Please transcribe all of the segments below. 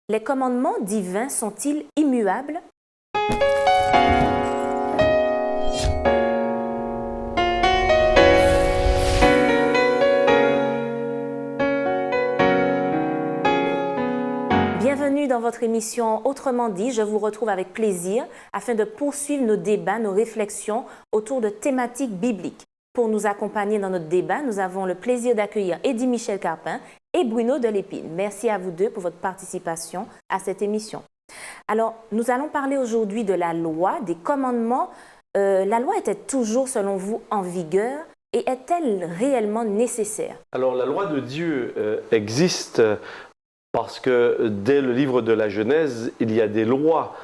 Les commandements divins sont-ils immuables? Bienvenue dans votre émission Autrement dit. Je vous retrouve avec plaisir afin de poursuivre nos débats, nos réflexions autour de thématiques bibliques. Pour nous accompagner dans notre débat, nous avons le plaisir d'accueillir Eddy Michel Carpin et Bruno Delépine. Merci à vous deux pour votre participation à cette émission. Alors, nous allons parler aujourd'hui de la loi, des commandements. La loi était toujours, selon vous, en vigueur et est-elle réellement nécessaire? Alors, la loi de Dieu existe parce que dès le livre de la Genèse, il y a des lois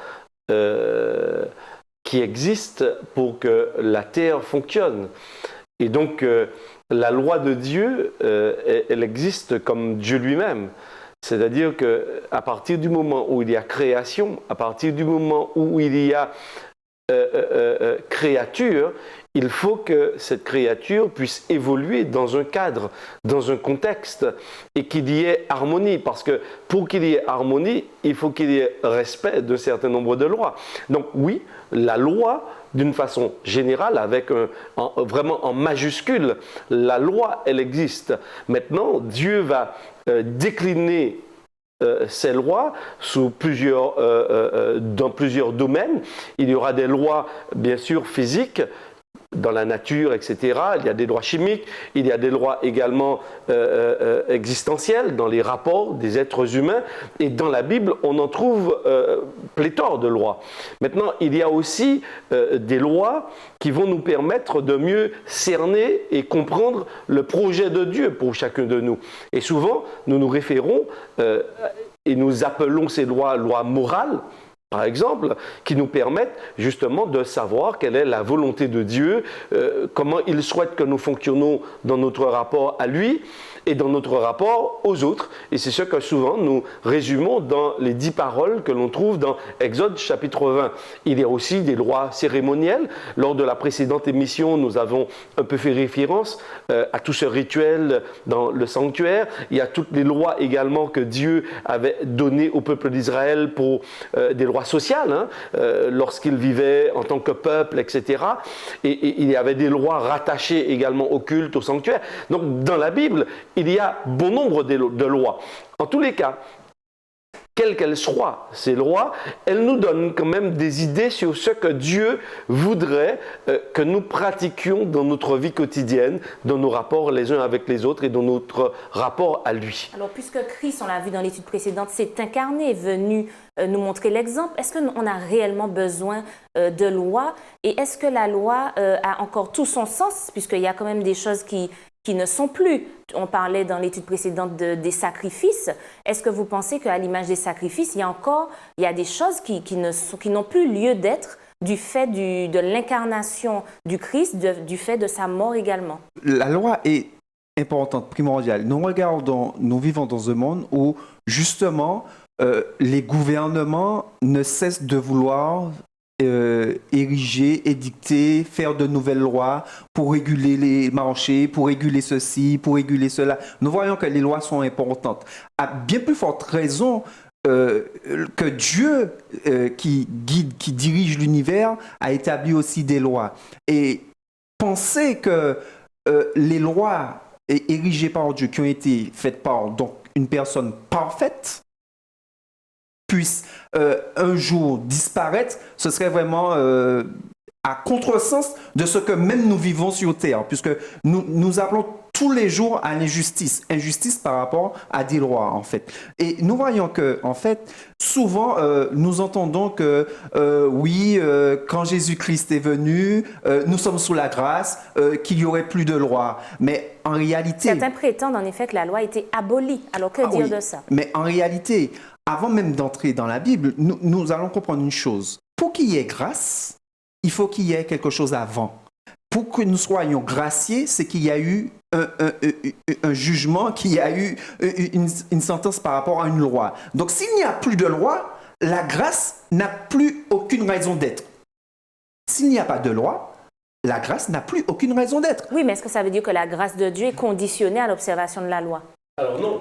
qui existent pour que la terre fonctionne. Et donc, la loi de Dieu, elle existe comme Dieu lui-même. C'est-à-dire qu'à partir du moment où il y a création, à partir du moment où il y a créature, il faut que cette créature puisse évoluer dans un cadre, dans un contexte, et qu'il y ait harmonie. Parce que pour qu'il y ait harmonie, il faut qu'il y ait respect d'un certain nombre de lois. Donc oui, la loi, d'une façon générale, avec vraiment en majuscule, la loi, elle existe. Maintenant, Dieu va décliner ces lois dans plusieurs domaines. Il y aura des lois, bien sûr, physiques, dans la nature, etc. Il y a des lois chimiques, il y a des lois également existentielles dans les rapports des êtres humains. Et dans la Bible, on en trouve pléthore de lois. Maintenant, il y a aussi des lois qui vont nous permettre de mieux cerner et comprendre le projet de Dieu pour chacun de nous. Et souvent, nous nous référons et nous appelons ces lois morales, par exemple, qui nous permettent justement de savoir quelle est la volonté de Dieu, comment il souhaite que nous fonctionnons dans notre rapport à lui et dans notre rapport aux autres. Et c'est ce que souvent nous résumons dans les 10 paroles que l'on trouve dans Exode chapitre 20. Il y a aussi des lois cérémonielles. Lors de la précédente émission, nous avons un peu fait référence à tout ce rituel dans le sanctuaire. Il y a toutes les lois également que Dieu avait données au peuple d'Israël pour des lois sociales, hein, lorsqu'ils vivaient en tant que peuple, etc. Et il y avait des lois rattachées également au culte, au sanctuaire. Donc dans la Bible, il y a bon nombre de lois. En tous les cas, quelles qu'elles soient, ces lois, elles nous donnent quand même des idées sur ce que Dieu voudrait que nous pratiquions dans notre vie quotidienne, dans nos rapports les uns avec les autres et dans notre rapport à lui. Alors, puisque Christ, on l'a vu dans l'étude précédente, s'est incarné, est venu nous montrer l'exemple, est-ce qu'on a réellement besoin de loi? Et est-ce que la loi a encore tout son sens, puisqu'il y a quand même des choses qui ne sont plus. On parlait dans l'étude précédente des sacrifices. Est-ce que vous pensez qu'à l'image des sacrifices, il y a des choses qui n'ont plus lieu d'être du fait de l'incarnation du Christ, du fait de sa mort également? La loi est importante, primordiale. Nous vivons dans un monde où, justement, les gouvernements ne cessent de vouloir ériger, édicter, faire de nouvelles lois pour réguler les marchés, pour réguler ceci, pour réguler cela. Nous voyons que les lois sont importantes. À bien plus forte raison que Dieu, qui guide, qui dirige l'univers, a établi aussi des lois. Et penser que les lois érigées par Dieu, qui ont été faites par donc une personne parfaite, puisse un jour disparaître, ce serait vraiment à contresens de ce que même nous vivons sur Terre, puisque nous appelons tous les jours à l'injustice, injustice par rapport à des lois, en fait. Et nous voyons que, en fait, souvent, nous entendons que, oui, quand Jésus-Christ est venu, nous sommes sous la grâce, qu'il n'y aurait plus de loi. Mais en réalité... Certains prétendent en effet que la loi a été abolie. Alors, que dire de ça? Mais en réalité, avant même d'entrer dans la Bible, nous allons comprendre une chose. Pour qu'il y ait grâce, il faut qu'il y ait quelque chose avant. Pour que nous soyons graciés, c'est qu'il y a eu un jugement, qu'il y a eu une sentence par rapport à une loi. Donc, s'il n'y a plus de loi, la grâce n'a plus aucune raison d'être. S'il n'y a pas de loi, la grâce n'a plus aucune raison d'être. Oui, mais est-ce que ça veut dire que la grâce de Dieu est conditionnée à l'observation de la loi? Alors non.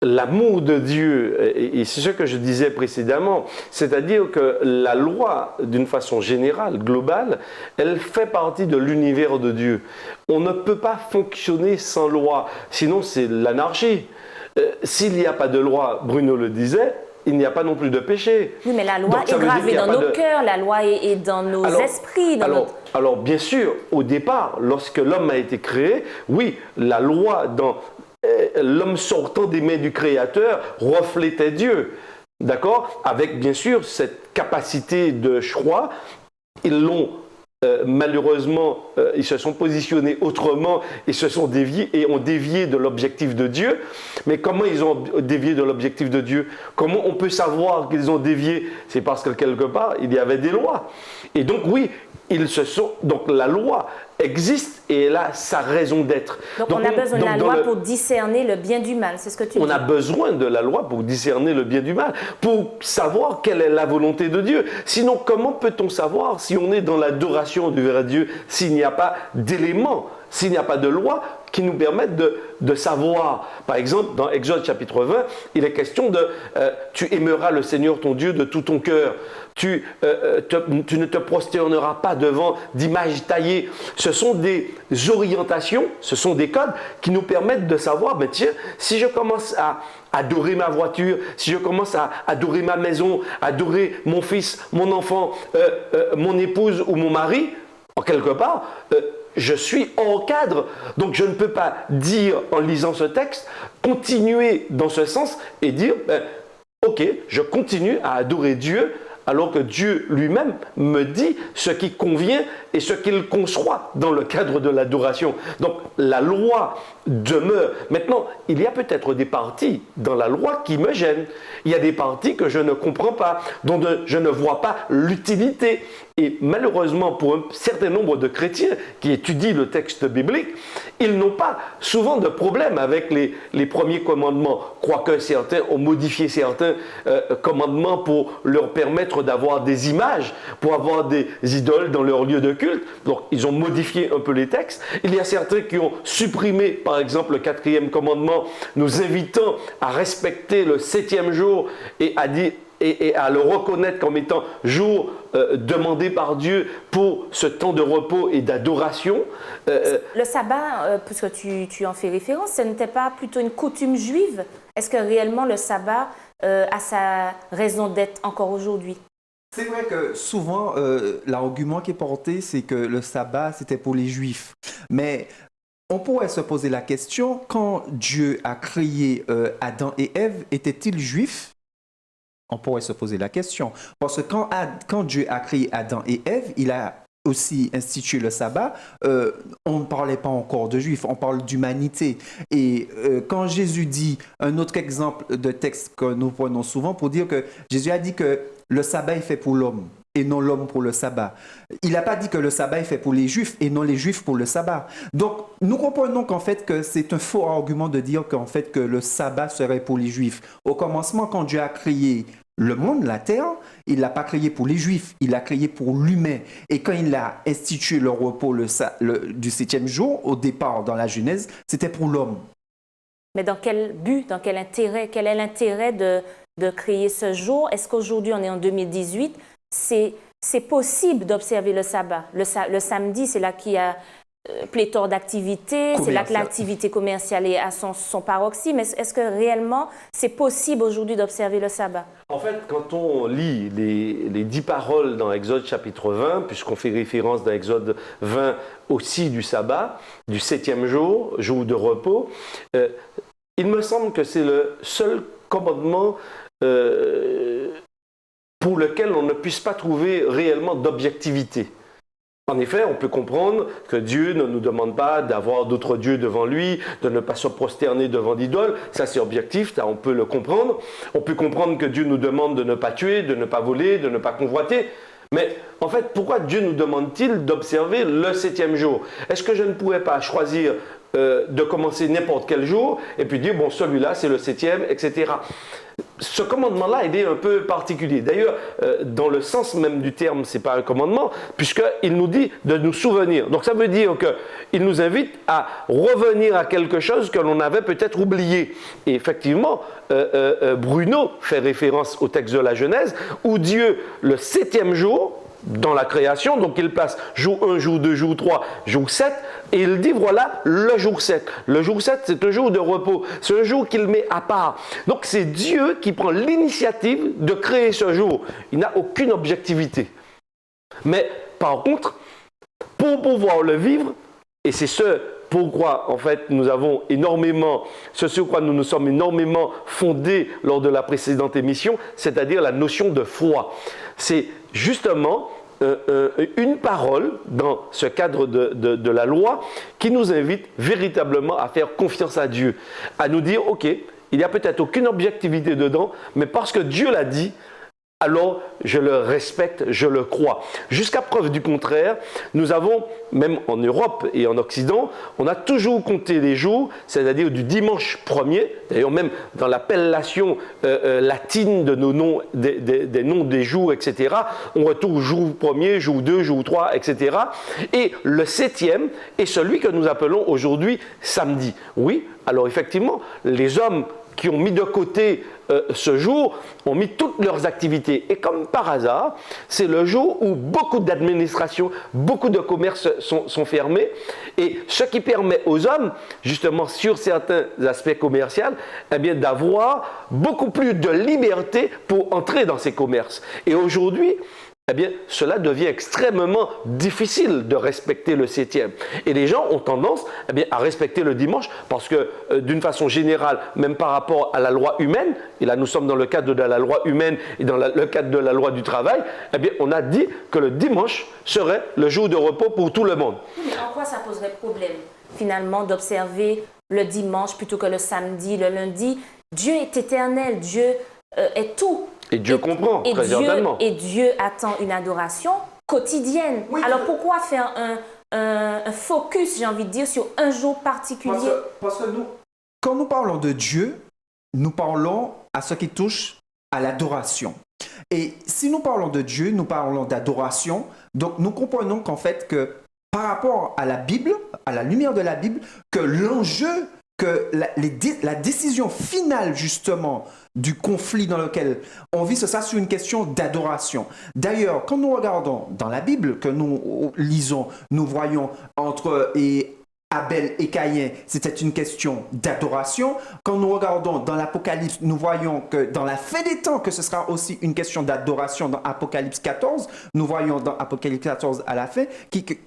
l'amour de Dieu, et c'est ce que je disais précédemment, c'est-à-dire que la loi, d'une façon générale, globale, elle fait partie de l'univers de Dieu. On ne peut pas fonctionner sans loi, sinon c'est l'anarchie. S'il n'y a pas de loi, Bruno le disait, il n'y a pas non plus de péché. Oui, mais la loi est gravée dans nos cœurs, la loi est dans nos esprits. Alors, bien sûr, au départ, lorsque l'homme a été créé, oui, la loi dans l'homme sortant des mains du Créateur reflétait Dieu. D'accord? Avec, bien sûr, cette capacité de choix, ils l'ont malheureusement, ils se sont positionnés autrement et se sont déviés et ont dévié de l'objectif de Dieu. Mais comment ils ont dévié de l'objectif de Dieu? Comment on peut savoir qu'ils ont dévié? C'est parce que quelque part, il y avait des lois. Et donc oui, donc la loi existe et elle a sa raison d'être. Donc on a besoin de la loi pour discerner le bien du mal, c'est ce que tu dis. On a besoin de la loi pour discerner le bien du mal, pour savoir quelle est la volonté de Dieu. Sinon, comment peut-on savoir si on est dans l'adoration du vrai Dieu, s'il n'y a pas d'éléments, s'il n'y a pas de loi qui nous permettent de savoir? Par exemple, dans Exode chapitre 20, il est question de tu aimeras le Seigneur ton Dieu de tout ton cœur. Tu ne te prosterneras pas devant d'images taillées. Ce sont des orientations, ce sont des codes qui nous permettent de savoir, ben tiens, si je commence à adorer ma voiture, si je commence à adorer ma maison, adorer mon fils, mon enfant, mon épouse ou mon mari, en quelque part, je suis hors cadre. Donc je ne peux pas dire, en lisant ce texte, continuer dans ce sens et dire, ben, ok, je continue à adorer Dieu, alors que Dieu lui-même me dit ce qui convient et ce qu'il conçoit dans le cadre de l'adoration. Donc la loi demeure. Maintenant, il y a peut-être des parties dans la loi qui me gênent. Il y a des parties que je ne comprends pas, dont je ne vois pas l'utilité. Et malheureusement, pour un certain nombre de chrétiens qui étudient le texte biblique, ils n'ont pas souvent de problème avec les premiers commandements, quoique certains ont modifié certains commandements pour leur permettre d'avoir des images, pour avoir des idoles dans leur lieu de culte. Donc, ils ont modifié un peu les textes. Il y a certains qui ont supprimé, par exemple, le 4e commandement, nous invitant à respecter le 7e jour et à le reconnaître comme étant jour demandé par Dieu pour ce temps de repos et d'adoration. Le sabbat, puisque tu en fais référence, ce n'était pas plutôt une coutume juive? Est-ce que réellement le sabbat a sa raison d'être encore aujourd'hui? C'est vrai que souvent, l'argument qui est porté, c'est que le sabbat, c'était pour les Juifs. Mais on pourrait se poser la question, quand Dieu a créé Adam et Ève, étaient-ils juifs? On pourrait se poser la question. Parce que quand Dieu a créé Adam et Ève, il a aussi institué le sabbat. On ne parlait pas encore de juifs, on parle d'humanité. Et quand Jésus dit, un autre exemple de texte que nous prenons souvent pour dire que Jésus a dit que le sabbat est fait pour l'homme et non l'homme pour le sabbat. Il n'a pas dit que le sabbat est fait pour les juifs et non les juifs pour le sabbat. Donc, nous comprenons qu'en fait, que c'est un faux argument de dire qu'en fait, que le sabbat serait pour les juifs. Au commencement, quand Dieu a créé le monde, la terre, il ne l'a pas créé pour les juifs, il l'a créé pour l'humain. Et quand il a institué le repos du 7e jour, au départ dans la Genèse, c'était pour l'homme. Mais dans quel but, dans quel intérêt? Quel est l'intérêt de créer ce jour? Est-ce qu'aujourd'hui, on est en 2018, c'est possible d'observer le sabbat? Le samedi, c'est là qu'il y a pléthore d'activités, c'est là que l'activité commerciale est à son paroxysme. Mais est-ce que réellement, c'est possible aujourd'hui d'observer le sabbat? En fait, quand on lit les 10 paroles dans Exode chapitre 20, puisqu'on fait référence dans Exode 20 aussi du sabbat, du 7e jour, jour de repos, il me semble que c'est le seul commandement pour lequel on ne puisse pas trouver réellement d'objectivité. En effet, on peut comprendre que Dieu ne nous demande pas d'avoir d'autres dieux devant lui, de ne pas se prosterner devant d'idoles. Ça, c'est objectif, ça, on peut le comprendre. On peut comprendre que Dieu nous demande de ne pas tuer, de ne pas voler, de ne pas convoiter. Mais en fait, pourquoi Dieu nous demande-t-il d'observer le 7e jour? Est-ce que je ne pourrais pas choisir de commencer n'importe quel jour et puis dire, bon, celui-là, c'est le 7e, etc. ce commandement-là, il est un peu particulier. D'ailleurs, dans le sens même du terme, ce n'est pas un commandement, puisqu'il nous dit de nous souvenir. Donc ça veut dire qu'il nous invite à revenir à quelque chose que l'on avait peut-être oublié. Et effectivement, Bruno fait référence au texte de la Genèse, où Dieu, le 7e jour, dans la création, donc il place jour 1, jour 2, jour 3, jour 7, et il dit voilà le jour 7. Le jour 7, c'est un jour de repos, c'est un jour qu'il met à part. Donc c'est Dieu qui prend l'initiative de créer ce jour. Il n'a aucune objectivité. Mais par contre, pour pouvoir le vivre, et c'est ce pourquoi en fait nous avons énormément, ce sur quoi nous nous sommes énormément fondés lors de la précédente émission, c'est-à-dire la notion de foi. C'est justement une parole dans ce cadre de la loi qui nous invite véritablement à faire confiance à Dieu, à nous dire ok, il n'y a peut-être aucune objectivité dedans, mais parce que Dieu l'a dit, alors je le respecte, je le crois. Jusqu'à preuve du contraire, nous avons, même en Europe et en Occident, on a toujours compté les jours, c'est-à-dire du dimanche 1er, d'ailleurs même dans l'appellation latine de nos noms, des noms des jours, etc., on retrouve jour 1er, jour 2, jour 3, etc. Et le 7e est celui que nous appelons aujourd'hui samedi. Oui, alors effectivement, les hommes qui ont mis de côté ce jour, ont mis toutes leurs activités. Et comme par hasard, c'est le jour où beaucoup d'administrations, beaucoup de commerces sont fermés. Et ce qui permet aux hommes, justement sur certains aspects commerciaux, eh bien, d'avoir beaucoup plus de liberté pour entrer dans ces commerces. Et aujourd'hui, eh bien, cela devient extrêmement difficile de respecter le 7e. Et les gens ont tendance eh bien, à respecter le dimanche parce que, d'une façon générale, même par rapport à la loi humaine, et là nous sommes dans le cadre de la loi humaine et dans le cadre de la loi du travail, eh bien, on a dit que le dimanche serait le jour de repos pour tout le monde. Mais en quoi ça poserait problème, finalement, d'observer le dimanche plutôt que le samedi, le lundi? Dieu est éternel, Dieu est tout. Et Dieu comprend, très certainement. Et Dieu attend une adoration quotidienne. Oui, alors pourquoi faire un focus, j'ai envie de dire, sur un jour particulier? Parce que nous, quand nous parlons de Dieu, nous parlons à ce qui touche à l'adoration. Et si nous parlons de Dieu, nous parlons d'adoration. Donc nous comprenons qu'en fait, que par rapport à la Bible, à la lumière de la Bible, que l'enjeu, que la décision finale justement du conflit dans lequel on vit, c'est ça, sur une question d'adoration. D'ailleurs, quand nous regardons dans la Bible, que nous lisons, nous voyons entre Abel et Caïn, c'était une question d'adoration. Quand nous regardons dans l'Apocalypse, nous voyons que dans la fin des temps, que ce sera aussi une question d'adoration dans Apocalypse 14. Nous voyons dans Apocalypse 14 à la fin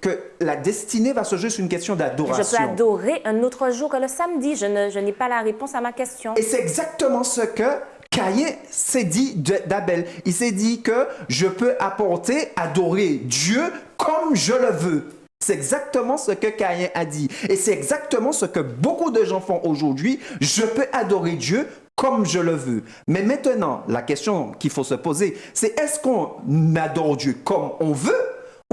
que la destinée va se jouer sur une question d'adoration. Je peux adorer un autre jour que le samedi. Je n'ai pas la réponse à ma question. Et c'est exactement ce que Caïn s'est dit d'Abel. Il s'est dit que je peux adorer Dieu comme je le veux. C'est exactement ce que Caïn a dit. Et c'est exactement ce que beaucoup de gens font aujourd'hui. Je peux adorer Dieu comme je le veux. Mais maintenant, la question qu'il faut se poser, c'est est-ce qu'on adore Dieu comme on veut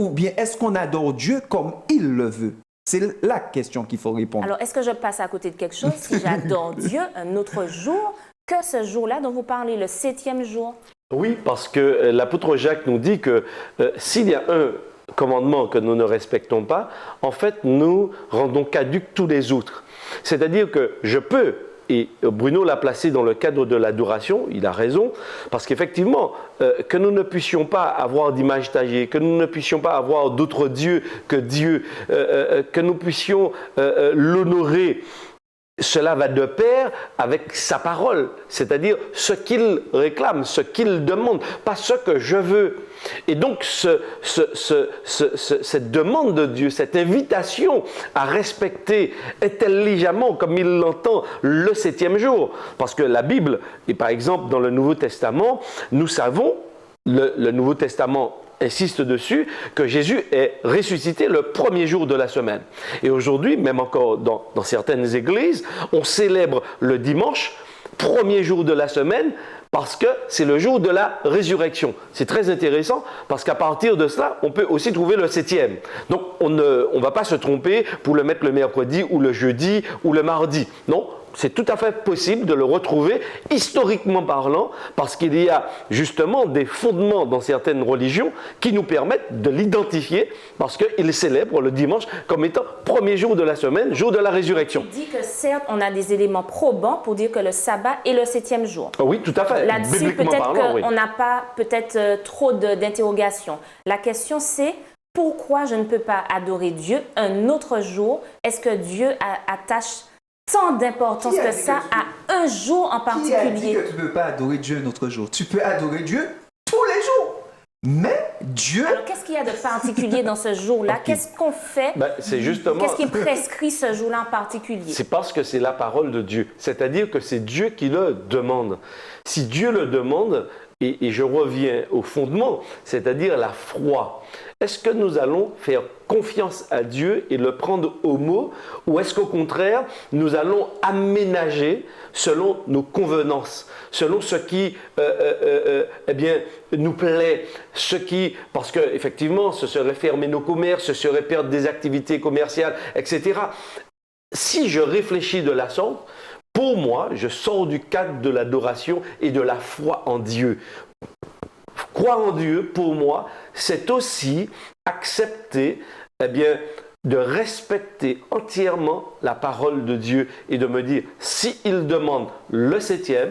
ou bien est-ce qu'on adore Dieu comme il le veut? C'est la question qu'il faut répondre. Alors, est-ce que je passe à côté de quelque chose si j'adore Dieu un autre jour que ce jour-là dont vous parlez, le 7e jour? Oui, parce que l'apôtre Jacques nous dit que s'il y a un commandement que nous ne respectons pas, en fait, nous rendons caducs tous les autres. C'est-à-dire que je peux, et Bruno l'a placé dans le cadre de l'adoration, il a raison, parce qu'effectivement, que nous ne puissions pas avoir d'image taillée, que nous ne puissions pas avoir d'autres dieux que Dieu, que nous puissions l'honorer, cela va de pair avec sa parole, c'est-à-dire ce qu'il réclame, ce qu'il demande, pas ce que je veux. Et donc cette demande de Dieu, cette invitation à respecter intelligemment, comme il l'entend, le 7e jour. Parce que la Bible, et par exemple dans le Nouveau Testament, nous savons, le Nouveau Testament insiste dessus, que Jésus est ressuscité le premier jour de la semaine. Et aujourd'hui, même encore dans certaines églises, on célèbre le dimanche, premier jour de la semaine, parce que c'est le jour de la résurrection. C'est très intéressant parce qu'à partir de cela, on peut aussi trouver le 7e. Donc on ne va pas se tromper pour le mettre le mercredi ou le jeudi ou le mardi. Non, c'est tout à fait possible de le retrouver, historiquement parlant, parce qu'il y a justement des fondements dans certaines religions qui nous permettent de l'identifier, parce qu'ils célèbrent le dimanche comme étant premier jour de la semaine, jour de la résurrection. Tu dis que certes, on a des éléments probants pour dire que le sabbat est le 7e jour. Oui, tout à fait. Là-dessus, peut-être qu'on oui. n'a pas trop d'interrogations. La question, c'est pourquoi je ne peux pas adorer Dieu un autre jour? Est-ce que Dieu attache tant d'importance que ça à un jour en particulier? Qui a dit que tu ne peux pas adorer Dieu un autre jour? Tu peux adorer Dieu tous les jours. Mais Dieu... Alors, qu'est-ce qu'il y a de particulier dans ce jour-là? Okay. Qu'est-ce qu'on fait? C'est justement... Qu'est-ce qui est prescrit ce jour-là en particulier? C'est parce que c'est la parole de Dieu. C'est-à-dire que c'est Dieu qui le demande. Si Dieu le demande, et je reviens au fondement, c'est-à-dire la foi, est-ce que nous allons faire confiance à Dieu et le prendre au mot, ou est-ce qu'au contraire, nous allons aménager selon nos convenances, selon ce qui eh bien, nous plaît, ce qui, parce qu'effectivement, ce serait fermer nos commerces, ce serait perdre des activités commerciales, etc. Si je réfléchis de la sorte, pour moi, je sors du cadre de l'adoration et de la foi en Dieu. Croire en Dieu, pour moi, c'est aussi accepter, eh bien, de respecter entièrement la parole de Dieu et de me dire, s'il demande le 7e,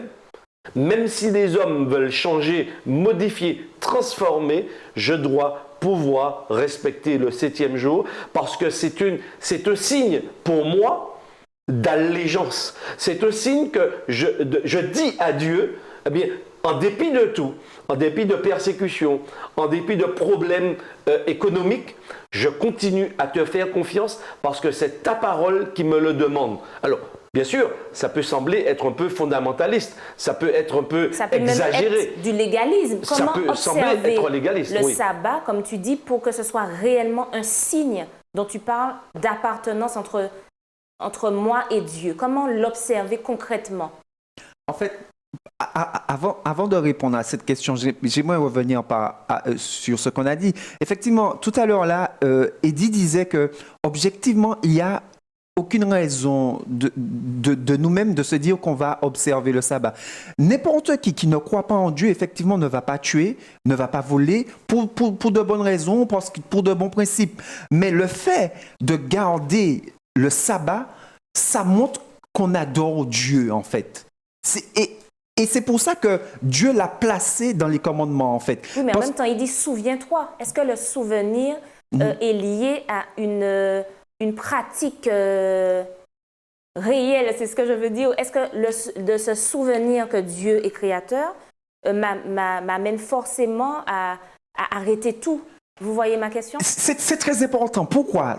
même si les hommes veulent changer, modifier, transformer, je dois pouvoir respecter le 7e jour parce que c'est un signe pour moi d'allégeance. C'est un signe que je dis à Dieu, eh bien, en dépit de tout, en dépit de persécutions, en dépit de problèmes économiques, je continue à te faire confiance parce que c'est ta parole qui me le demande. Alors, bien sûr, ça peut sembler être un peu fondamentaliste, ça peut être un peu exagéré. Même être du légalisme. Comment ça peut sembler être légaliste, le sabbat, comme tu dis, pour que ce soit réellement un signe dont tu parles d'appartenance entre moi et Dieu? Comment l'observer concrètement? En fait, avant de répondre à cette question, j'aimerais revenir sur ce qu'on a dit. Effectivement, tout à l'heure là, Eddie disait que objectivement, il n'y a aucune raison de nous-mêmes de se dire qu'on va observer le sabbat. N'importe qui ne croit pas en Dieu, effectivement, ne va pas tuer, ne va pas voler pour de bonnes raisons, pour de bons principes. Mais le fait de garder le sabbat, ça montre qu'on adore Dieu, en fait. Et c'est pour ça que Dieu l'a placé dans les commandements, en fait. Oui, mais en même temps, il dit « souviens-toi ». Est-ce que le souvenir est lié à une pratique réelle? C'est ce que je veux dire. Est-ce que de se souvenir que Dieu est créateur m'amène forcément à arrêter tout? Vous voyez ma question? C'est très important. Pourquoi,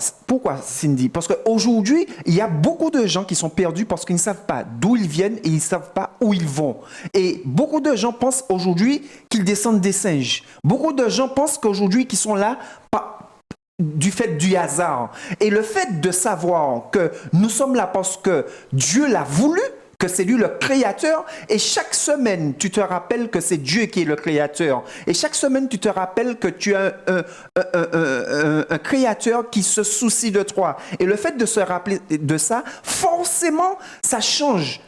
Cindy? Parce qu'aujourd'hui, il y a beaucoup de gens qui sont perdus parce qu'ils ne savent pas d'où ils viennent et ils ne savent pas où ils vont. Et beaucoup de gens pensent aujourd'hui qu'ils descendent des singes. Beaucoup de gens pensent qu'aujourd'hui qu'ils sont là du fait du hasard. Et le fait de savoir que nous sommes là parce que Dieu l'a voulu, que c'est lui le créateur, et chaque semaine, tu te rappelles que c'est Dieu qui est le créateur. Et chaque semaine, tu te rappelles que tu as un créateur qui se soucie de toi. Et le fait de se rappeler de ça, forcément, ça change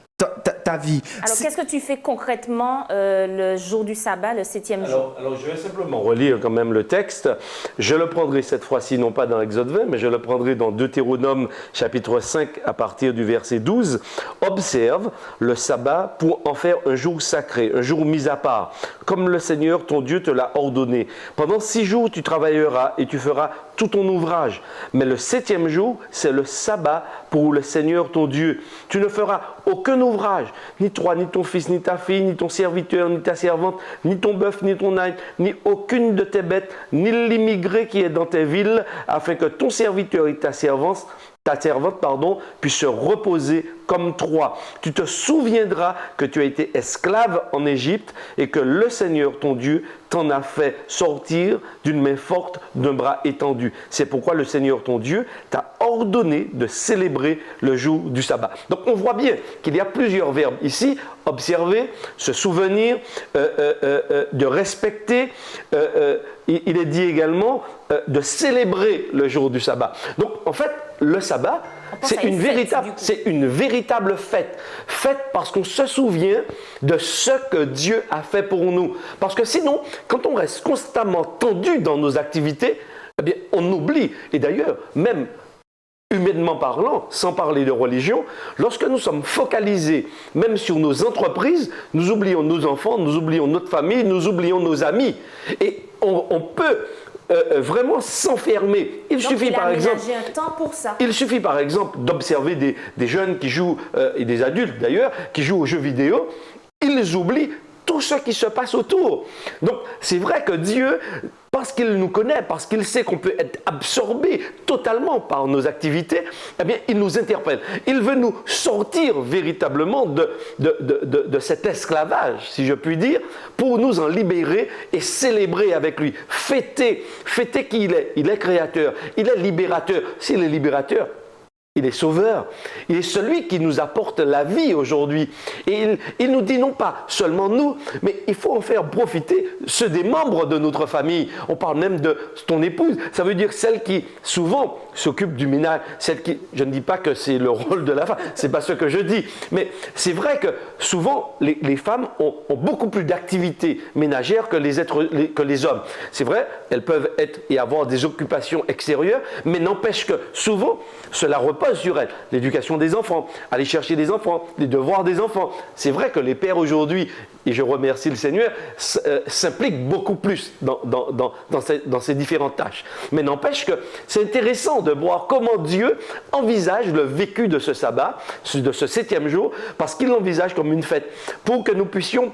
ta vie. Alors, qu'est-ce que tu fais concrètement le jour du sabbat, le 7e jour? Alors, je vais simplement relire quand même le texte. Je le prendrai cette fois-ci, non pas dans Exode 20, mais je le prendrai dans Deutéronome chapitre 5 à partir du verset 12. Observe le sabbat pour en faire un jour sacré, un jour mis à part, comme le Seigneur ton Dieu te l'a ordonné. Pendant 6 jours, tu travailleras et tu feras tout ton ouvrage. Mais le 7e jour, c'est le sabbat pour le Seigneur ton Dieu. Tu ne feras aucun ouvrage, ni toi, ni ton fils, ni ta fille, ni ton serviteur, ni ta servante, ni ton bœuf, ni ton âne, ni aucune de tes bêtes, ni l'immigré qui est dans tes villes, afin que ton serviteur et ta servante, puissent se reposer comme toi. Tu te souviendras que tu as été esclave en Égypte et que le Seigneur ton Dieu t'en a fait sortir d'une main forte, d'un bras étendu. C'est pourquoi le Seigneur ton Dieu t'a ordonné de célébrer le jour du sabbat. Donc on voit bien qu'il y a plusieurs verbes ici: observer, se souvenir, de respecter. Il est dit également de célébrer le jour du sabbat. Donc en fait, le sabbat, C'est une véritable fête. Fête parce qu'on se souvient de ce que Dieu a fait pour nous. Parce que sinon, quand on reste constamment tendu dans nos activités, eh bien, on oublie. Et d'ailleurs, même humainement parlant, sans parler de religion, lorsque nous sommes focalisés même sur nos entreprises, nous oublions nos enfants, nous oublions notre famille, nous oublions nos amis. Et on peut vraiment s'enfermer. Il suffit par exemple un temps pour ça. Il suffit par exemple d'observer des jeunes qui jouent, et des adultes d'ailleurs, qui jouent aux jeux vidéo. Ils oublient tout ce qui se passe autour. Donc c'est vrai que Dieu, parce qu'il nous connaît, parce qu'il sait qu'on peut être absorbé totalement par nos activités, eh bien, il nous interpelle. Il veut nous sortir véritablement de cet esclavage, si je puis dire, pour nous en libérer et célébrer avec lui. Fêter qui il est. Il est créateur, il est libérateur. S'il est libérateur, il est sauveur. Il est celui qui nous apporte la vie aujourd'hui. Et il nous dit non pas seulement nous, mais il faut en faire profiter ceux des membres de notre famille. On parle même de ton épouse. Ça veut dire celle qui, souvent, s'occupe du ménage. Celle qui, je ne dis pas que c'est le rôle de la femme, c'est pas ce que je dis. Mais c'est vrai que souvent, les femmes ont beaucoup plus d'activités ménagères que les hommes. C'est vrai, elles peuvent être et avoir des occupations extérieures, mais n'empêche que souvent, cela repose sur elles. L'éducation des enfants, aller chercher des enfants, les devoirs des enfants. C'est vrai que les pères aujourd'hui, et je remercie le Seigneur, s'impliquent beaucoup plus dans ces différentes tâches. Mais n'empêche que c'est intéressant de voir comment Dieu envisage le vécu de ce sabbat, de ce 7e jour, parce qu'il l'envisage comme une fête, pour que nous puissions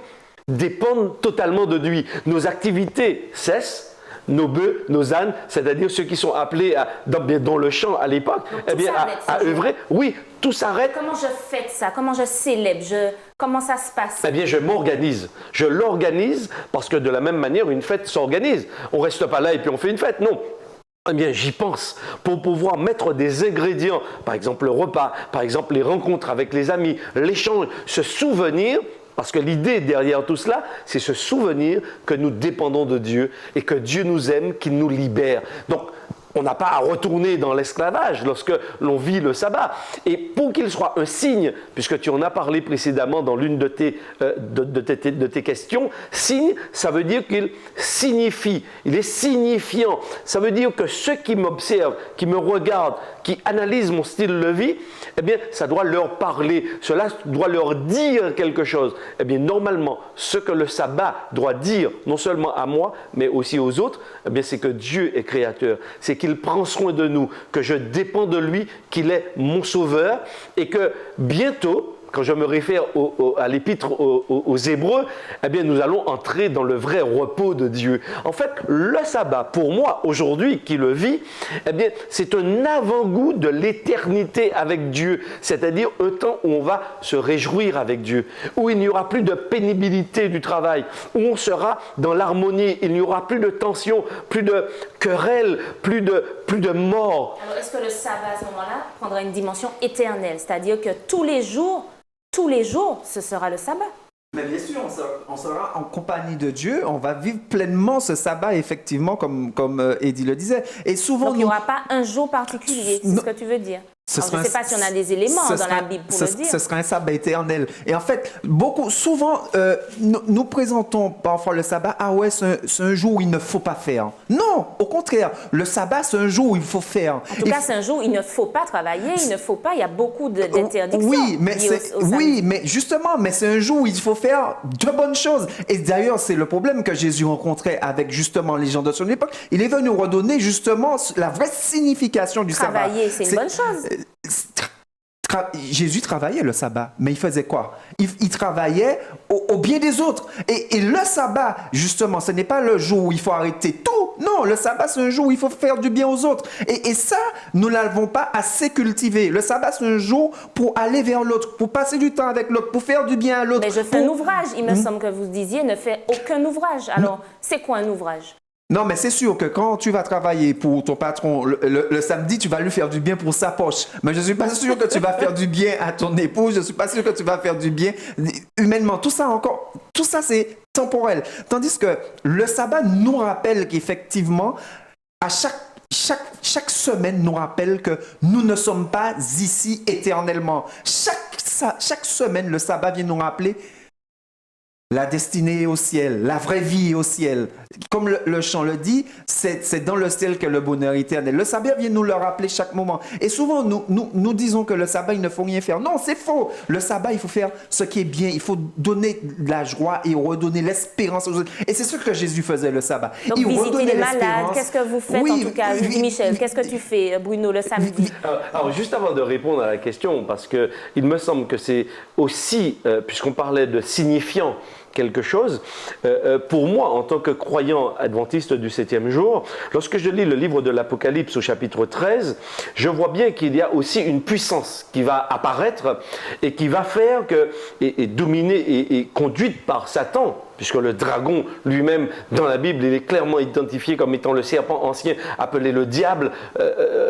dépendre totalement de lui. Nos activités cessent, nos bœufs, nos ânes, c'est-à-dire ceux qui sont appelés dans le champ à l'époque, eh bien, à œuvrer. Oui, tout s'arrête. Comment je fête ça? Comment je célèbre? Comment ça se passe? Eh bien, je m'organise. Je l'organise parce que de la même manière, une fête s'organise. On ne reste pas là et puis on fait une fête. Non. Eh bien, j'y pense pour pouvoir mettre des ingrédients, par exemple le repas, par exemple les rencontres avec les amis, l'échange, se souvenir. Parce que l'idée derrière tout cela, c'est se souvenir que nous dépendons de Dieu et que Dieu nous aime, qu'il nous libère. Donc, on n'a pas à retourner dans l'esclavage lorsque l'on vit le sabbat. Et pour qu'il soit un signe, puisque tu en as parlé précédemment dans l'une de tes questions, signe, ça veut dire qu'il signifie, il est signifiant. Ça veut dire que ceux qui m'observent, qui me regardent, qui analysent mon style de vie, eh bien, ça doit leur parler, cela doit leur dire quelque chose. Eh bien, normalement, ce que le sabbat doit dire, non seulement à moi, mais aussi aux autres, eh bien, c'est que Dieu est créateur. C'est qu'il prend soin de nous, que je dépends de lui, qu'il est mon sauveur et que bientôt, quand je me réfère à l'épître aux Hébreux, eh bien, nous allons entrer dans le vrai repos de Dieu. En fait, le sabbat, pour moi, aujourd'hui, qui le vis, eh bien, c'est un avant-goût de l'éternité avec Dieu. C'est-à-dire un temps où on va se réjouir avec Dieu, où il n'y aura plus de pénibilité du travail, où on sera dans l'harmonie, il n'y aura plus de tension, plus de querelles, plus de mort. Alors, est-ce que le sabbat, à ce moment-là, prendra une dimension éternelle? C'est-à-dire que tous les jours, ce sera le sabbat. Mais bien sûr, on sera en compagnie de Dieu, on va vivre pleinement ce sabbat, effectivement, comme Eddie le disait. Et souvent, donc, il n'y aura pas un jour particulier, c'est ce que tu veux dire? Alors, je ne sais pas si on a des éléments dans la Bible pour le dire. Ce sera un sabbat éternel. Et en fait, souvent, nous présentons parfois le sabbat, ah ouais, c'est un jour où il ne faut pas faire. Non, au contraire, le sabbat, c'est un jour où il faut faire. En tout cas, c'est un jour où il ne faut pas travailler, il y a beaucoup d'interdictions. Oui, mais justement, c'est un jour où il faut faire de bonnes choses. Et d'ailleurs, c'est le problème que Jésus rencontrait avec justement les gens de son époque. Il est venu redonner justement la vraie signification du sabbat. Travailler, c'est une bonne chose. Jésus travaillait le sabbat, mais il faisait quoi? Il travaillait au bien des autres. Et le sabbat, justement, ce n'est pas le jour où il faut arrêter tout. Non, le sabbat, c'est un jour où il faut faire du bien aux autres. Et ça, nous ne l'avons pas assez cultivé. Le sabbat, c'est un jour pour aller vers l'autre, pour passer du temps avec l'autre, pour faire du bien à l'autre. Mais je fais un ouvrage. Il me semble que vous disiez ne fait aucun ouvrage. Alors, c'est quoi un ouvrage? Non, mais c'est sûr que quand tu vas travailler pour ton patron, le samedi, tu vas lui faire du bien pour sa poche. Mais je ne suis pas sûr que tu vas faire du bien à ton épouse. Je ne suis pas sûr que tu vas faire du bien humainement. Tout ça, c'est temporel. Tandis que le sabbat nous rappelle qu'effectivement, à chaque chaque semaine nous rappelle que nous ne sommes pas ici éternellement. Chaque semaine, le sabbat vient nous rappeler la destinée est au ciel, la vraie vie est au ciel. Comme le chant le dit, c'est dans le ciel que le bonheur est éternel. Le sabbat vient nous le rappeler chaque moment. Et souvent, nous disons que le sabbat, il ne faut rien faire. Non, c'est faux. Le sabbat, il faut faire ce qui est bien. Il faut donner de la joie et redonner l'espérance aux autres. Et c'est ce que Jésus faisait le sabbat. Donc, il visiter les malades, qu'est-ce que vous faites en tout cas? Michel, qu'est-ce que tu fais, Bruno, le samedi? Alors, juste avant de répondre à la question, parce qu'il me semble que c'est aussi, puisqu'on parlait de signifiant, quelque chose. Pour moi, en tant que croyant adventiste du 7e jour, lorsque je lis le livre de l'Apocalypse au chapitre 13, je vois bien qu'il y a aussi une puissance qui va apparaître et qui va faire que, et dominée et conduite par Satan, puisque le dragon lui-même, dans la Bible, il est clairement identifié comme étant le serpent ancien, appelé le diable,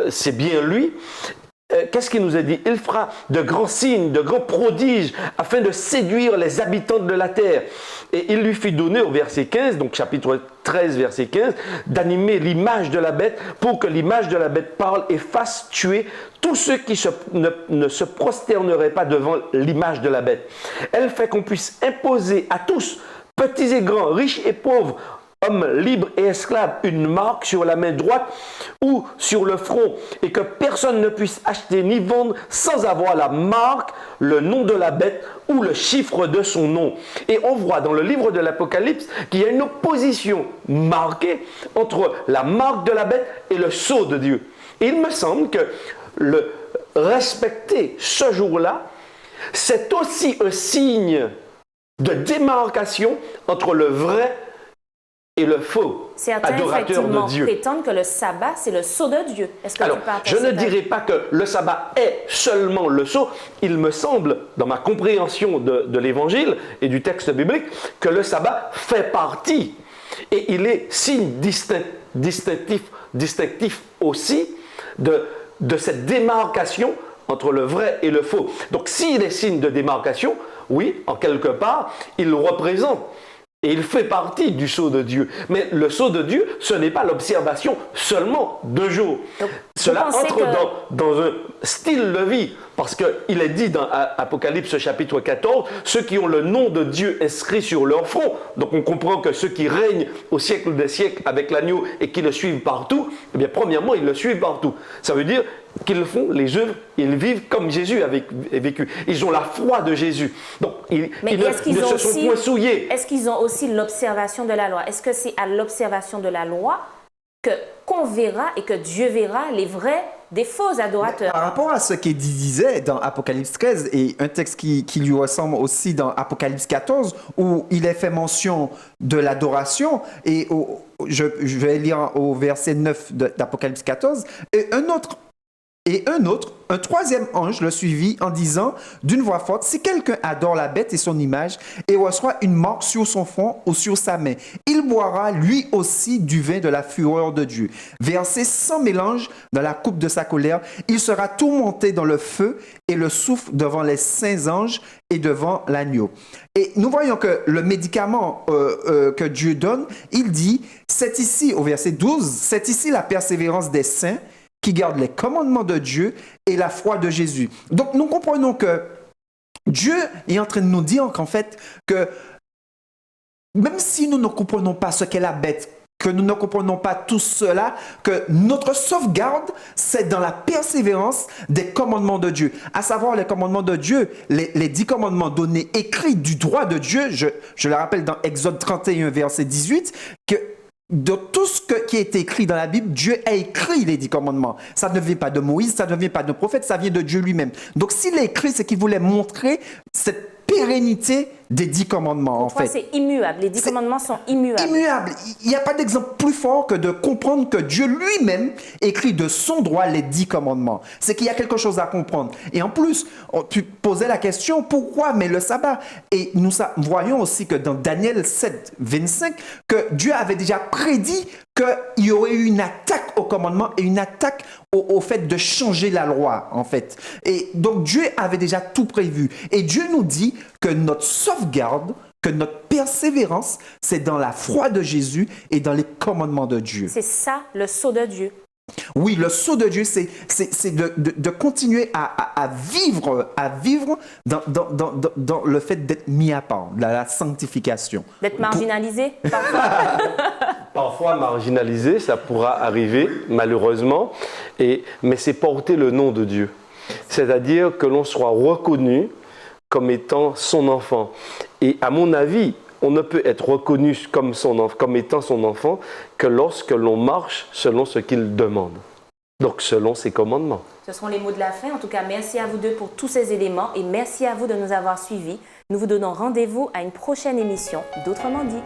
c'est bien lui. Qu'est-ce qu'il nous a dit? Il fera de grands signes, de grands prodiges, afin de séduire les habitants de la terre. Et il lui fit donner au verset 15, donc chapitre 13, verset 15, d'animer l'image de la bête pour que l'image de la bête parle et fasse tuer tous ceux qui ne se prosterneraient pas devant l'image de la bête. Elle fait qu'on puisse imposer à tous, petits et grands, riches et pauvres, hommes libres et esclaves, une marque sur la main droite ou sur le front, et que personne ne puisse acheter ni vendre sans avoir la marque, le nom de la bête ou le chiffre de son nom. Et on voit dans le livre de l'Apocalypse qu'il y a une opposition marquée entre la marque de la bête et le sceau de Dieu. Et il me semble que le respecter ce jour-là, c'est aussi un signe de démarcation entre le vrai et le faux certains, adorateur de Dieu. Prétendent que le sabbat, c'est le sceau de Dieu. Est-ce que Alors, tu partages je ne cet avis? dirais pas que le sabbat est seulement le sceau. Il me semble, dans ma compréhension de l'évangile et du texte biblique, que le sabbat fait partie. Et il est signe distinctif aussi de cette démarcation entre le vrai et le faux. Donc, s'il est signe de démarcation, oui, en quelque part, il le représente. Et il fait partie du sceau de Dieu. Mais le sceau de Dieu, ce n'est pas l'observation seulement de jours. Donc, cela entre dans un style de vie. Parce qu'il est dit dans Apocalypse chapitre 14, ceux qui ont le nom de Dieu inscrit sur leur front. Donc on comprend que ceux qui règnent au siècle des siècles avec l'agneau et qui le suivent partout, eh bien premièrement, ils le suivent partout. Ça veut dire qu'ils font les œuvres, ils vivent comme Jésus avait vécu. Ils ont la foi de Jésus. Donc ils ne se sont point souillés. Est-ce qu'ils ont aussi l'observation de la loi? Est-ce que c'est à l'observation de la loi qu'on verra et que Dieu verra les vrais des faux adorateurs? Par rapport à ce qu'il disait dans Apocalypse 13 et un texte qui lui ressemble aussi dans Apocalypse 14 où il est fait mention de l'adoration et je vais lire au verset 9 d'Apocalypse 14 et un troisième ange le suivit en disant d'une voix forte, si quelqu'un adore la bête et son image et reçoit une marque sur son front ou sur sa main, il boira lui aussi du vin de la fureur de Dieu. Versé sans mélange dans la coupe de sa colère, il sera tourmenté dans le feu et le soufre devant les saints anges et devant l'agneau. Et nous voyons que le médicament que Dieu donne, il dit, c'est ici, au verset 12, c'est ici la persévérance des saints qui gardent les commandements de Dieu et la foi de Jésus. Donc, nous comprenons que Dieu est en train de nous dire qu'en fait, que même si nous ne comprenons pas ce qu'est la bête, que nous ne comprenons pas tout cela, que notre sauvegarde, c'est dans la persévérance des commandements de Dieu. À savoir les commandements de Dieu, les 10 commandements donnés, écrits du droit de Dieu, je le rappelle dans Exode 31, verset 18, que de tout ce qui est écrit dans la Bible, Dieu a écrit les 10 commandements. Ça ne vient pas de Moïse, ça ne vient pas de prophète, ça vient de Dieu lui-même. Donc s'il a écrit, c'est qu'il voulait montrer cette pérennité des 10 commandements, en fait. C'est immuable. Les 10 commandements sont immuables. Immuable. Il n'y a pas d'exemple plus fort que de comprendre que Dieu lui-même écrit de son droit les 10 commandements. C'est qu'il y a quelque chose à comprendre. Et en plus, tu posais la question, pourquoi mais le sabbat? Et nous voyons aussi que dans Daniel 7, 25, que Dieu avait déjà prédit qu'il y aurait eu une attaque au commandement et une attaque au fait de changer la loi, en fait. Et donc, Dieu avait déjà tout prévu. Et Dieu nous dit que notre sauvegarde, que notre persévérance, c'est dans la foi de Jésus et dans les commandements de Dieu. C'est ça, le sceau de Dieu. Oui, le sceau de Dieu, c'est de continuer à vivre dans le fait d'être mis à part, la sanctification. D'être marginalisé parfois. Parfois marginalisé, ça pourra arriver, malheureusement, mais c'est porter le nom de Dieu. C'est-à-dire que l'on soit reconnu comme étant son enfant. Et à mon avis, on ne peut être reconnu comme étant son enfant que lorsque l'on marche selon ce qu'il demande. Donc selon ses commandements. Ce seront les mots de la fin. En tout cas, merci à vous deux pour tous ces éléments et merci à vous de nous avoir suivis. Nous vous donnons rendez-vous à une prochaine émission d'Autrement dit.